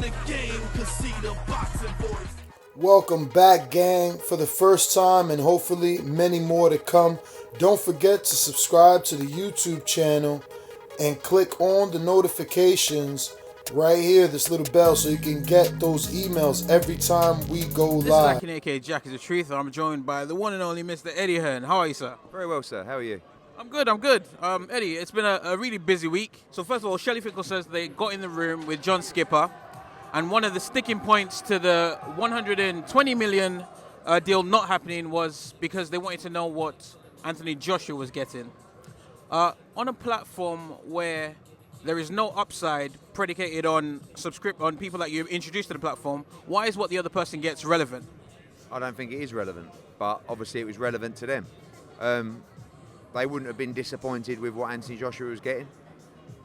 the game, cause see the boxing voice. Welcome back, gang, for the first time and hopefully many more to come. Don't forget to subscribe to the YouTube channel and click on the notifications right here, this little bell, so you can get those emails every time we go live. This is Akin, aka Jack is the Truth. I'm joined by the one and only Mr. Eddie Hearn. How are you, sir? Very well, sir. How are you? I'm good. Eddie, it's been a really busy week. So first of all, Shelley Finkel says they got in the room with John Skipper, and one of the sticking points to the 120 million deal not happening was because they wanted to know what Anthony Joshua was getting. On a platform where there is no upside predicated on on people that you've introduced to the platform, why is what the other person gets relevant? I don't think it is relevant, but obviously it was relevant to them. They wouldn't have been disappointed with what Anthony Joshua was getting.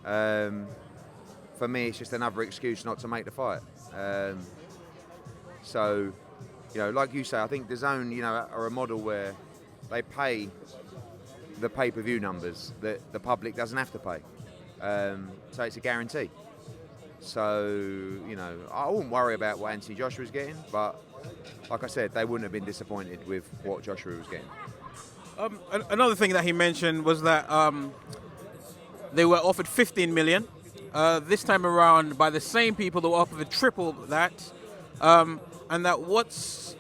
For me, it's just another excuse not to make the fight. So, like you say, I think Dazn, are a model where they pay the pay-per-view numbers that the public doesn't have to pay. So it's a guarantee. So, I wouldn't worry about what Anthony Joshua was getting, but like I said, they wouldn't have been disappointed with what Joshua was getting. Another thing that he mentioned was that they were offered 15 million. This time around by the same people that were offered triple that, and that what's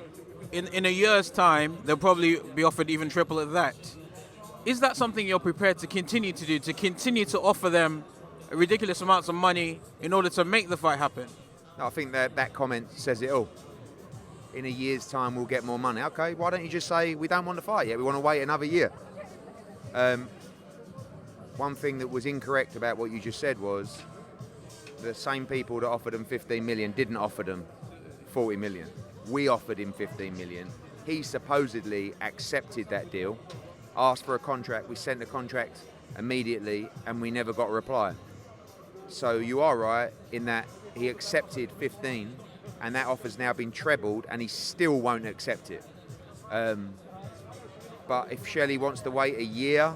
in a year's time they'll probably be offered even triple at that. Is that something you're prepared to continue to do, to continue to offer them ridiculous amounts of money in order to make the fight happen? No, I think that comment says it all. In a year's time we'll get more money. Okay, why don't you just say we don't want to fight yet, we want to wait another year? One thing that was incorrect about what you just said was the same people that offered him 15 million didn't offer them 40 million. We offered him 15 million. He supposedly accepted that deal, asked for a contract. We sent the contract immediately and we never got a reply. So you are right in that he accepted 15 and that offer's now been trebled and he still won't accept it. But if Shelley wants to wait a year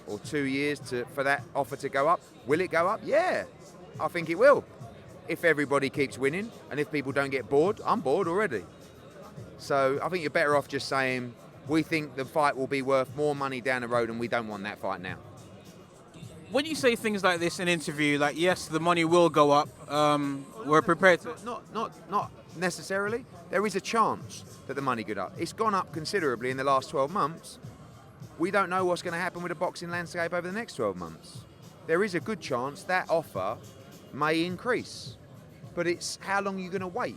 or 2 years for that offer to go up, will it go up? Yeah, I think it will. If everybody keeps winning and if people don't get bored, I'm bored already. So I think you're better off just saying, we think the fight will be worth more money down the road and we don't want that fight now. When you say things like this in an interview, like, yes, the money will go up, we're prepared to... Not necessarily. There is a chance that the money could up. It's gone up considerably in the last 12 months. We don't know what's going to happen with the boxing landscape over the next 12 months. There is a good chance that offer may increase. But it's how long you're going to wait,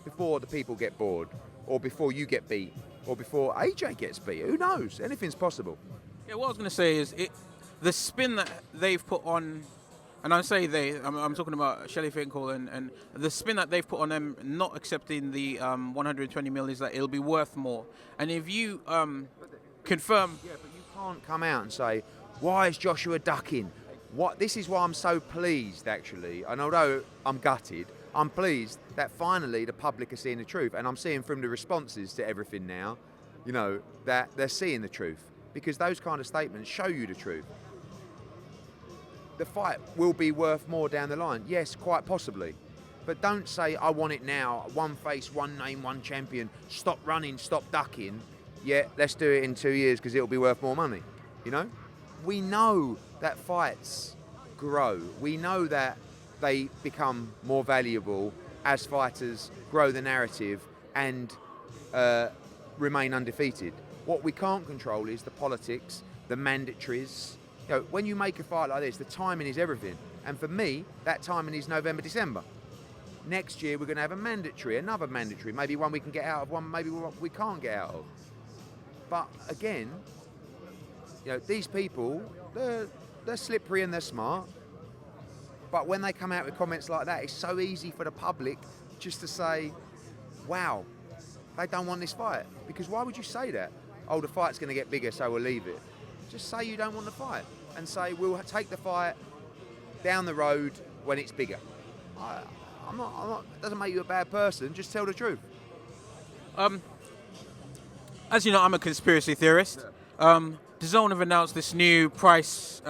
before the people get bored, or before you get beat, or before AJ gets beat. Who knows? Anything's possible. Yeah, what I was going to say is the spin that they've put on, and I say I'm talking about Shelley Finkel, and the spin that they've put on them not accepting the 120 mil is that it'll be worth more. And if you confirm... Yeah, but you can't come out and say, why is Joshua ducking? This is why I'm so pleased, actually. And although I'm gutted, I'm pleased that finally the public are seeing the truth. And I'm seeing from the responses to everything now, that they're seeing the truth. Because those kind of statements show you the truth. The fight will be worth more down the line. Yes, quite possibly. But don't say, I want it now. One face, one name, one champion. Stop running, stop ducking. Yeah, let's do it in 2 years because it'll be worth more money. We know that fights grow. We know that they become more valuable as fighters grow the narrative and remain undefeated. What we can't control is the politics, the mandatories. When you make a fight like this, the timing is everything. And for me, that timing is November, December. Next year, we're going to have another mandatory, maybe one we can get out of, one maybe one we can't get out of. But again, these people, they're slippery and they're smart. But when they come out with comments like that, it's so easy for the public just to say, wow, they don't want this fight. Because why would you say that? Oh, the fight's going to get bigger, so we'll leave it. Just say you don't want the fight and say we'll take the fight down the road when it's bigger. I'm not. It doesn't make you a bad person. Just tell the truth. As you know, I'm a conspiracy theorist. DAZN have announced this new price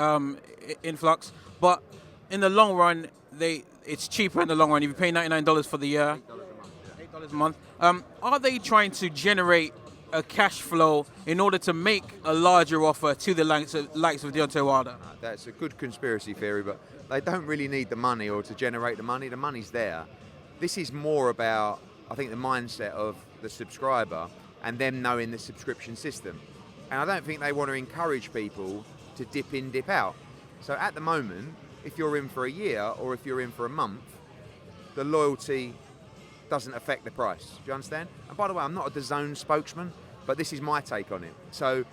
influx, but in the long run, it's cheaper in the long run. If you pay $99 for the year, $8 a month. Are they trying to generate a cash flow in order to make a larger offer to the likes of Deontay Wilder? That's a good conspiracy theory, but they don't really need the money or to generate the money. The money's there. This is more about, I think, the mindset of the subscriber and them knowing the subscription system. And I don't think they want to encourage people to dip in, dip out. So at the moment, if you're in for a year or if you're in for a month, the loyalty doesn't affect the price. Do you understand? And by the way, I'm not a Dazn spokesman, but this is my take on it. So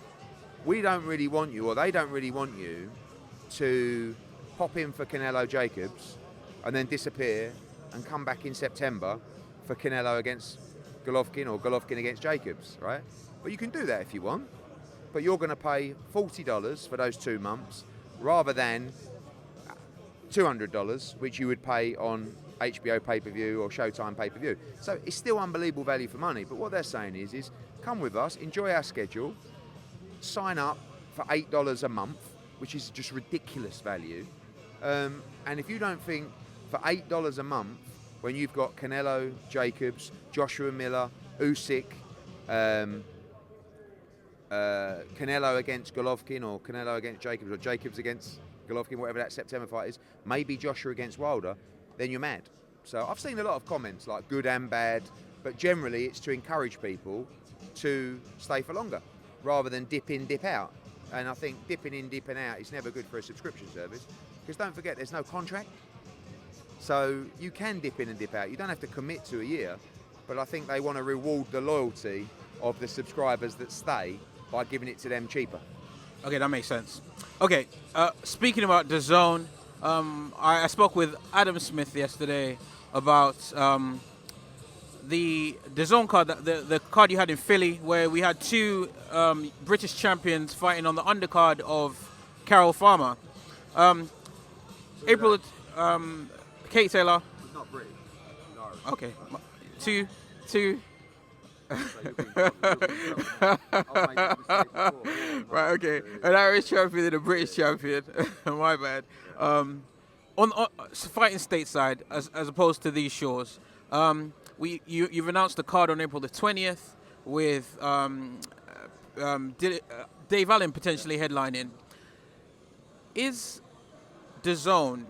we don't really want you, or they don't really want you, to pop in for Canelo Jacobs and then disappear and come back in September for Canelo against Golovkin or Golovkin against Jacobs, right? But you can do that if you want. But you're going to pay $40 for those 2 months rather than $200, which you would pay on HBO pay-per-view or Showtime pay-per-view. So it's still unbelievable value for money. But what they're saying is come with us, enjoy our schedule, sign up for $8 a month, which is just ridiculous value. And if you don't think for $8 a month, when you've got Canelo, Jacobs, Joshua Miller, Usyk, Canelo against Golovkin or Canelo against Jacobs or Jacobs against Golovkin, whatever that September fight is, maybe Joshua against Wilder, then you're mad. So I've seen a lot of comments like good and bad, but generally it's to encourage people to stay for longer rather than dip in, dip out. And I think dipping in, dipping out is never good for a subscription service because don't forget there's no contract. So you can dip in and dip out. You don't have to commit to a year, but I think they want to reward the loyalty of the subscribers that stay by giving it to them cheaper. Okay, that makes sense. Okay, speaking about DAZN, I spoke with Adam Smith yesterday about the DAZN card, the card you had in Philly, where we had 2 British champions fighting on the undercard of Carol Farmer. April, Kate Taylor. Not British. Okay, two. Right, okay. An Irish champion and a British champion. My bad. On fighting stateside as opposed to these shows. You've announced the card on April the 20th with Dave Allen potentially headlining. Is DAZN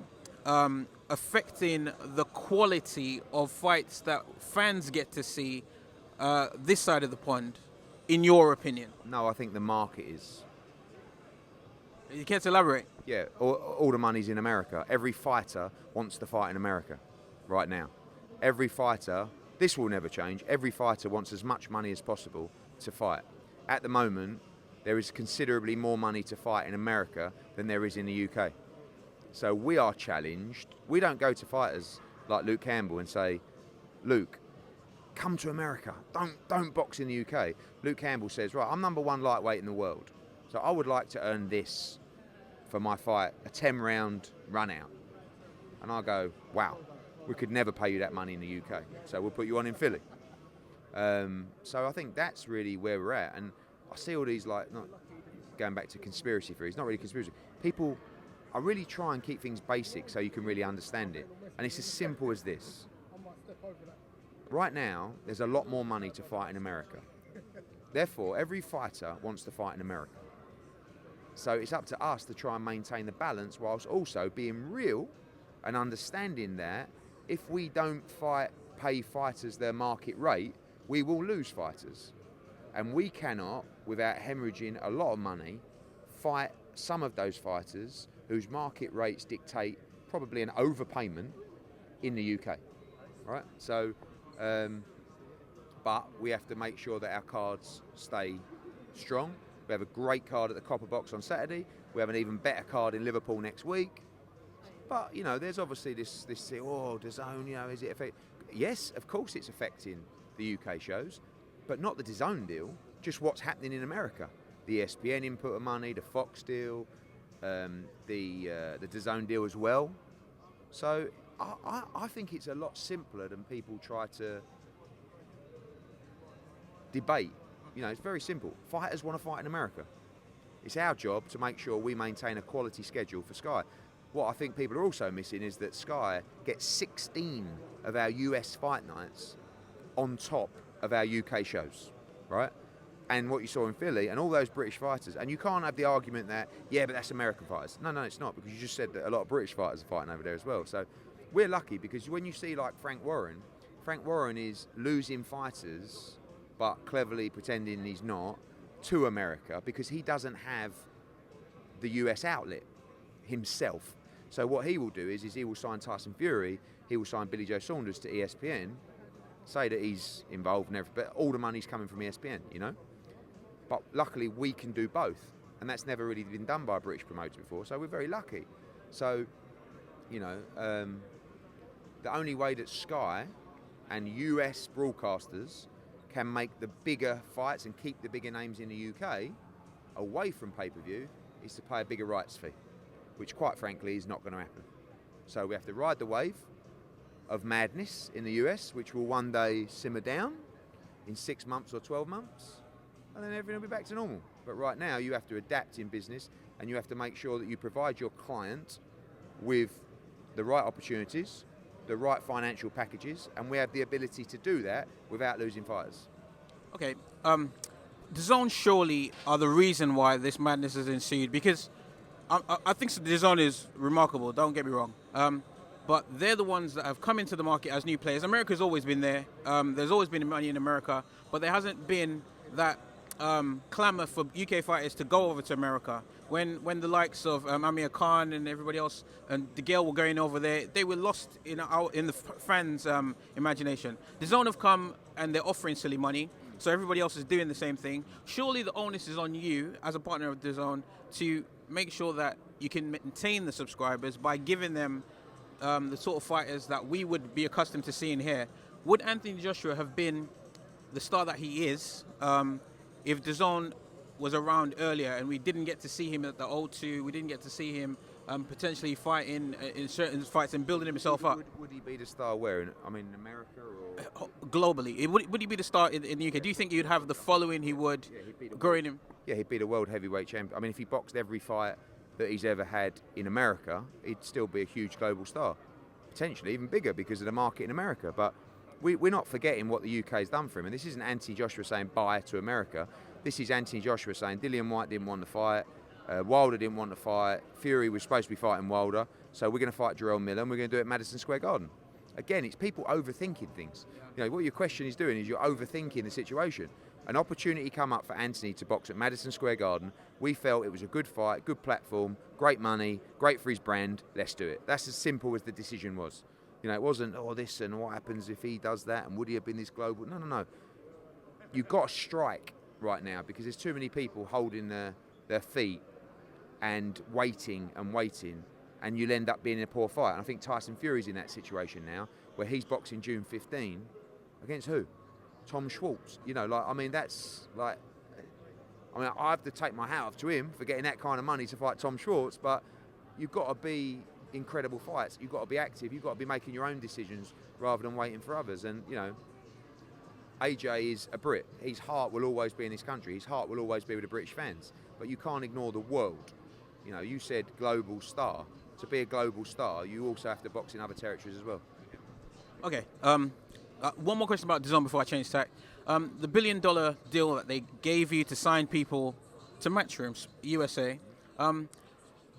affecting the quality of fights that fans get to see this side of the pond, in your opinion? No, I think the market is. You can't elaborate? Yeah, all the money's in America. Every fighter wants to fight in America right now. Every fighter, this will never change, every fighter wants as much money as possible to fight. At the moment, there is considerably more money to fight in America than there is in the UK. So we are challenged. We don't go to fighters like Luke Campbell and say, Luke, come to America. Don't box in the UK. Luke Campbell says, right, I'm #1 lightweight in the world. So I would like to earn this for my fight, a 10-round run out. And I go, wow, we could never pay you that money in the UK. So we'll put you on in Philly. So I think that's really where we're at. And I see all these, like, not going back to conspiracy theories, not really conspiracy. People, I really try and keep things basic so you can really understand it. And it's as simple as this. Right now, there's a lot more money to fight in America. Therefore, every fighter wants to fight in America. So it's up to us to try and maintain the balance whilst also being real and understanding that if we don't pay fighters their market rate, we will lose fighters. And we cannot, without hemorrhaging a lot of money, fight some of those fighters whose market rates dictate probably an overpayment in the UK. Right? So, but we have to make sure that our cards stay strong. We have a great card at the Copper Box on Saturday. We have an even better card in Liverpool next week. But, you know, there's obviously this thing, oh, DAZN, you know, is it affecting? Yes, of course it's affecting the UK shows, but not the DAZN deal, just what's happening in America. The ESPN input of money, the Fox deal, the DAZN deal as well. So I think it's a lot simpler than people try to debate. You know, it's very simple. Fighters want to fight in America. It's our job to make sure we maintain a quality schedule for Sky. what I think people are also missing is that Sky gets 16 of our US fight nights on top of our UK shows, right? And what you saw in Philly and all those British fighters, and you can't have the argument that, yeah, but that's American fighters. No, it's not, because you just said that a lot of British fighters are fighting over there as well. So we're lucky, because when you see like Frank Warren is losing fighters, but cleverly pretending he's not, to America, because he doesn't have the US outlet himself. So what he will do is he will sign Tyson Fury, he will sign Billy Joe Saunders to ESPN, say that he's involved and everything, but all the money's coming from ESPN, you know? But luckily we can do both, and that's never really been done by a British promoter before, so we're very lucky. So, you know, the only way that Sky and US broadcasters can make the bigger fights and keep the bigger names in the UK away from pay-per-view is to pay a bigger rights fee, which quite frankly is not going to happen. So we have to ride the wave of madness in the US, which will one day simmer down in 6 months or 12 months, and then everything will be back to normal. But right now you have to adapt in business, and you have to make sure that you provide your client with the right opportunities, the right financial packages, and we have the ability to do that without losing fighters. Okay, DAZN surely are the reason why this madness has ensued, because I think DAZN is remarkable, don't get me wrong, but they're the ones that have come into the market as new players. America's always been there, there's always been money in America, but there hasn't been that clamour for UK fighters to go over to America. When the likes of Amir Khan and everybody else and DeGale were going over there, they were lost in the fans' imagination. DAZN have come and they're offering silly money, so everybody else is doing the same thing. Surely the onus is on you as a partner of DAZN to make sure that you can maintain the subscribers by giving them the sort of fighters that we would be accustomed to seeing here. Would Anthony Joshua have been the star that he is if DAZN was around earlier and we didn't get to see him at the O2, we didn't get to see him potentially fighting in certain fights and building himself up? Would he be the star where? In America or? Globally. Would he be the star in the UK? Do you think he'd have the following he would growing him? Yeah, he'd be the world heavyweight champion. I mean, if he boxed every fight that he's ever had in America, he'd still be a huge global star. Potentially even bigger because of the market in America. But we're not forgetting what the UK has done for him. And this isn't Anthony Joshua saying bye to America. This is Anthony Joshua saying Dillian Whyte didn't want to fight, Wilder didn't want to fight, Fury was supposed to be fighting Wilder, so we're going to fight Jarrell Miller and we're going to do it at Madison Square Garden. Again, it's people overthinking things. You know, what your question is doing is you're overthinking the situation. An opportunity come up for Anthony to box at Madison Square Garden. We felt it was a good fight, good platform, great money, great for his brand, let's do it. That's as simple as the decision was. You know, it wasn't, oh, this and what happens if he does that and would he have been this global? No. You've got to strike right now because there's too many people holding their feet and waiting, and you'll end up being in a poor fight. And I think Tyson Fury's in that situation now where he's boxing June 15 against who? Tom Schwartz. You know, like, I mean, that's like, I mean, I have to take my hat off to him for getting that kind of money to fight Tom Schwartz, but you've got to be incredible fights. You've got to be active. You've got to be making your own decisions rather than waiting for others. And, you know, AJ is a Brit. His heart will always be in this country. His heart will always be with the British fans. But you can't ignore the world. You know, you said global star. To be a global star, you also have to box in other territories as well. Okay. One more question about DAZN before I change tack. The $1 billion deal that they gave you to sign people to Matchrooms USA,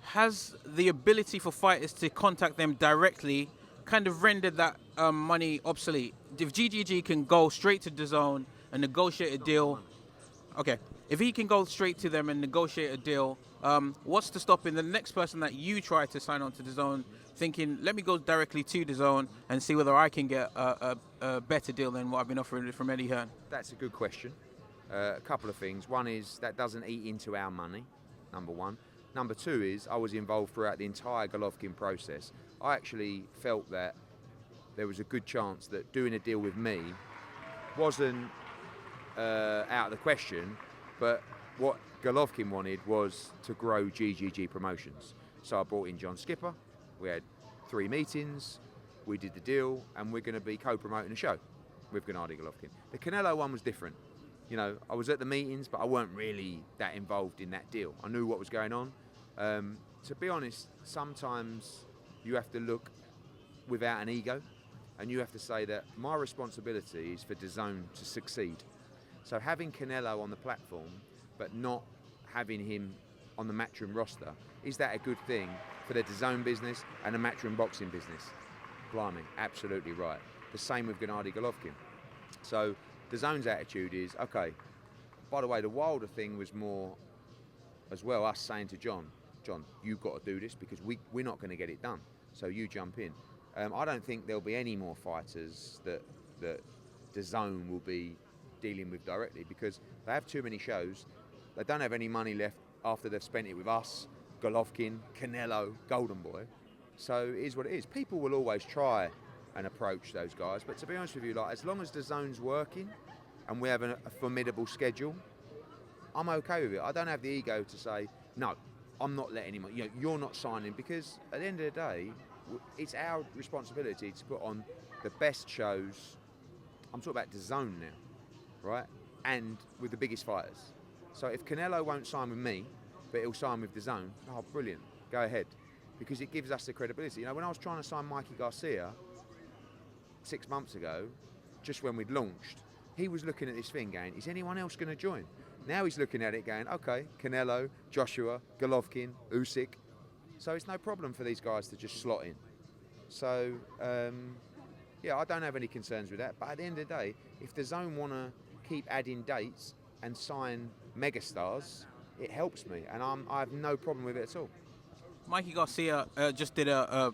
has the ability for fighters to contact them directly kind of rendered that money obsolete? If GGG can go straight to DAZN and negotiate a deal, okay. If he can go straight to them and negotiate a deal, what's to stop in the next person that you try to sign on to DAZN thinking, let me go directly to DAZN and see whether I can get a better deal than what I've been offered from Eddie Hearn? That's a good question. A couple of things. One is that doesn't eat into our money, number one. Number two is I was involved throughout the entire Golovkin process. I actually felt that there was a good chance that doing a deal with me wasn't out of the question, but what Golovkin wanted was to grow GGG Promotions. So I brought in John Skipper, we had 3 meetings, we did the deal, and we're going to be co-promoting a show with Gennady Golovkin. The Canelo one was different. You know, I was at the meetings, but I weren't really that involved in that deal. I knew what was going on. to be honest, sometimes you have to look without an ego, and you have to say that my responsibility is for Dazn to succeed. So having Canelo on the platform, but not having him on the Matchroom roster, is that a good thing for the Dazn business and the Matchroom boxing business? Blimey, absolutely right. The same with Gennady Golovkin. So Dazn's attitude is, okay, by the way, the Wilder thing was more as well us saying to John, you've got to do this because we're not going to get it done. So you jump in. I don't think there'll be any more fighters that Dazn will be dealing with directly because they have too many shows. They don't have any money left after they've spent it with us, Golovkin, Canelo, Golden Boy. So it is what it is. People will always try and approach those guys, but to be honest with you, like as long as Dazn's working and we have a formidable schedule, I'm okay with it. I don't have the ego to say, no, I'm not letting him, you're not signing, because at the end of the day, it's our responsibility to put on the best shows. I'm talking about Dazn now, right? And with the biggest fighters. So if Canelo won't sign with me, but he'll sign with Dazn, oh, brilliant, go ahead. Because it gives us the credibility. When I was trying to sign Mikey Garcia 6 months ago, just when we'd launched, he was looking at this thing going, is anyone else going to join? Now he's looking at it going, okay, Canelo, Joshua, Golovkin, Usyk. So it's no problem for these guys to just slot in. So, yeah, I don't have any concerns with that. But at the end of the day, if Dazn want to keep adding dates and sign megastars, it helps me. And I have no problem with it at all. Mikey Garcia just did a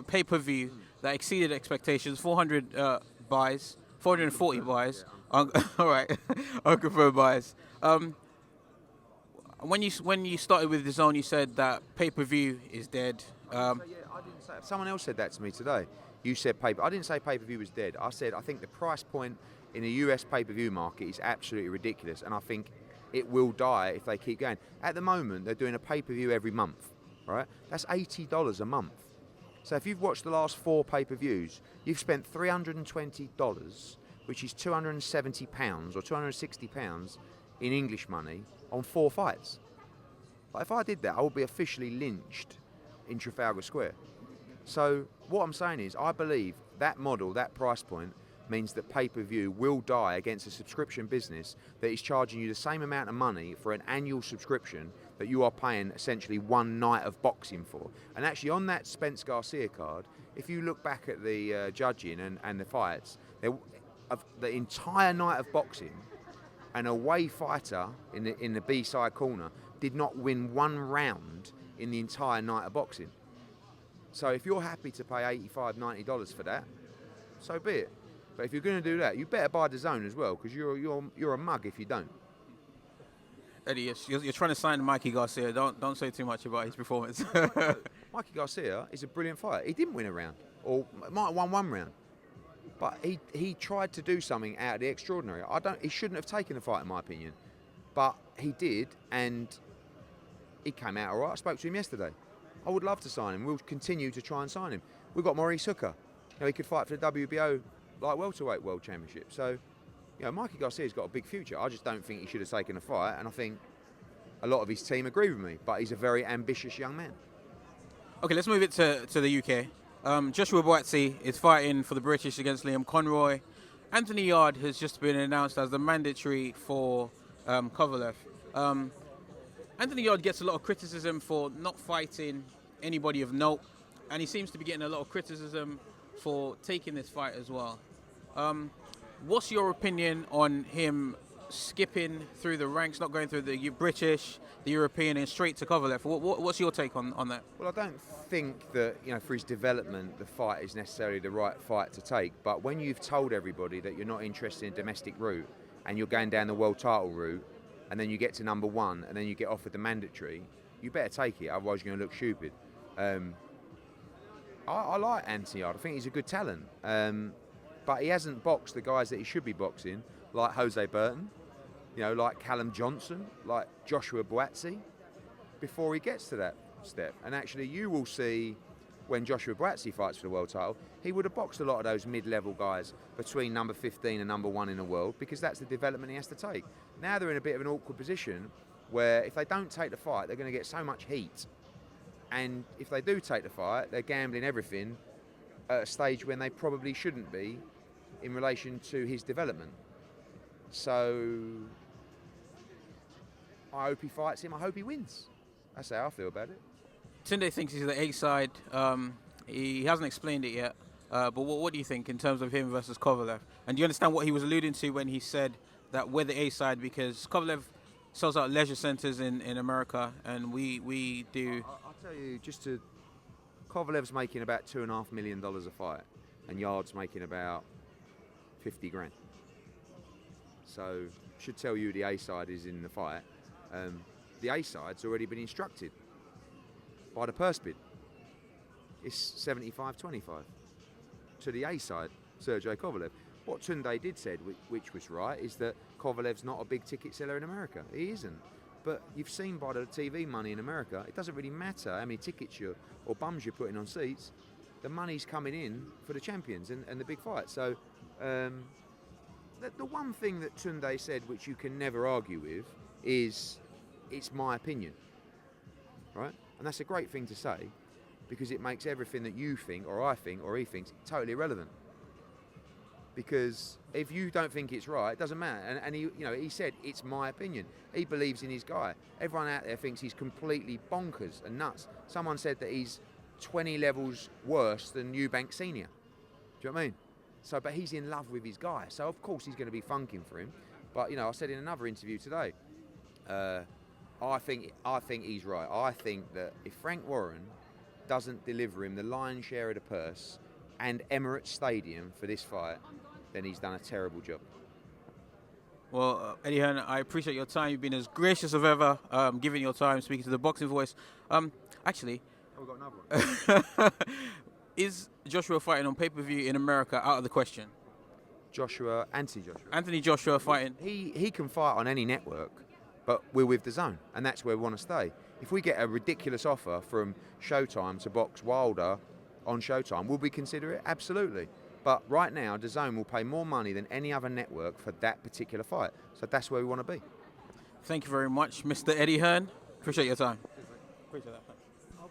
pay-per-view that exceeded expectations, 400 buys, 440 buys. All right, unconfirmed buys. When you started with Dazn, you said that pay-per-view is dead. I didn't say. Someone else said that to me today. You said I didn't say pay-per-view was dead. I said I think the price point in the US pay-per-view market is absolutely ridiculous, and I think it will die if they keep going. At the moment, they're doing a pay-per-view every month, right? That's $80 a month. So if you've watched the last 4 pay-per-views, you've spent $320, which is £270 or £260 in English money on 4 fights. Like if I did that, I would be officially lynched in Trafalgar Square. So what I'm saying is, I believe that model, that price point, means that pay-per-view will die against a subscription business that is charging you the same amount of money for an annual subscription that you are paying essentially one night of boxing for. And actually on that Spence Garcia card, if you look back at the judging and the fights, the entire night of boxing, an away fighter in the B-side corner did not win 1 round in the entire night of boxing. So if you're happy to pay $85, $90 for that, so be it. But if you're going to do that, you better buy Dazn as well, because you're a mug if you don't. Eddie, you're trying to sign Mikey Garcia. Don't say too much about his performance. Mikey Garcia is a brilliant fighter. He didn't win a round, or might have won 1 round. But he tried to do something out of the extraordinary. He shouldn't have taken the fight, in my opinion. But he did, and he came out all right. I spoke to him yesterday. I would love to sign him. We'll continue to try and sign him. We've got Maurice Hooker. He could fight for the WBO welterweight world championship. So, Mikey Garcia's got a big future. I just don't think he should have taken a fight, and I think a lot of his team agree with me. But he's a very ambitious young man. Okay, let's move it to the UK. Joshua-Kovalev is fighting for the British against Liam Conroy. Anthony Yarde has just been announced as the mandatory for Kovalev. Anthony Yarde gets a lot of criticism for not fighting anybody of note, and he seems to be getting a lot of criticism for taking this fight as well. What's your opinion on him skipping through the ranks, not going through the British, the European, and straight to Kovalev? What's your take on that? Well, I don't think that, for his development, the fight is necessarily the right fight to take. But when you've told everybody that you're not interested in domestic route and you're going down the world title route, and then you get to number 1 and then you get offered the mandatory, you better take it, otherwise you're going to look stupid. I like Anthony Yarde. I think he's a good talent. But he hasn't boxed the guys that he should be boxing, like Jose Burton, like Callum Johnson, like Joshua-Kovalev, before he gets to that step. And actually, you will see when Joshua-Kovalev fights for the world title, he would have boxed a lot of those mid-level guys between number 15 and number 1 in the world, because that's the development he has to take. Now they're in a bit of an awkward position where if they don't take the fight, they're going to get so much heat. And if they do take the fight, they're gambling everything at a stage when they probably shouldn't be in relation to his development. So I hope he fights him. I hope he wins. That's how I feel about it. Tunde thinks he's the A side. He hasn't explained it yet. But what do you think in terms of him versus Kovalev? And do you understand what he was alluding to when he said that we're the A side? Because Kovalev sells out leisure centers in America, and we do. I'll tell you, Kovalev's making about $2.5 million a fight, and Yard's making about 50 grand. So should tell you the A side is in the fight. The A side's already been instructed by the purse bid. It's 75-25 to the A side, Sergey Kovalev. What Tunde did said, which was right, is that Kovalev's not a big ticket seller in America. He isn't. But you've seen by the TV money in America, it doesn't really matter how many tickets or bums you're putting on seats. The money's coming in for the champions and the big fights. So the one thing that Tunde said, which you can never argue with, is it's my opinion, right? And that's a great thing to say, because it makes everything that you think, or I think, or he thinks, totally irrelevant. Because if you don't think it's right, it doesn't matter. And he said, it's my opinion. He believes in his guy. Everyone out there thinks he's completely bonkers and nuts. Someone said that he's 20 levels worse than Eubank Senior. Do you know what I mean? So, but he's in love with his guy. So of course he's going to be funking for him. But I said in another interview today, I think he's right. I think that if Frank Warren doesn't deliver him the lion's share of the purse and Emirates Stadium for this fight, then he's done a terrible job. Well, Eddie Hearn, I appreciate your time. You've been as gracious as ever, giving your time, speaking to the Boxing Voice. Actually, we've got another one. Is Joshua fighting on pay-per-view in America out of the question? Anthony Joshua fighting. He can fight on any network, but we're with Dazn, and that's where we want to stay. If we get a ridiculous offer from Showtime to box Wilder on Showtime, will we consider it? Absolutely. But right now, Dazn will pay more money than any other network for that particular fight. So that's where we want to be. Thank you very much, Mr. Eddie Hearn. Appreciate your time. Appreciate that.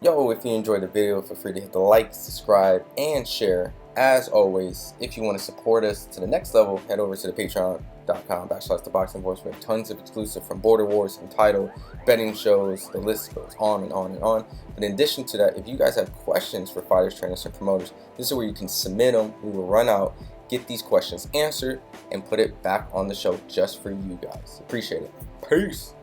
Yo, if you enjoyed the video, feel free to hit the like, subscribe, and share. As always, if you want to support us to the next level, head over to the patreon.com/ThaBoxingVoice. We have tons of exclusive from Border Wars, entitled betting shows. The list goes on and on and on. But in addition to that, if you guys have questions for fighters, trainers, and promoters, this is where you can submit them. We will run out, get these questions answered, and put it back on the show just for you guys. Appreciate it. Peace.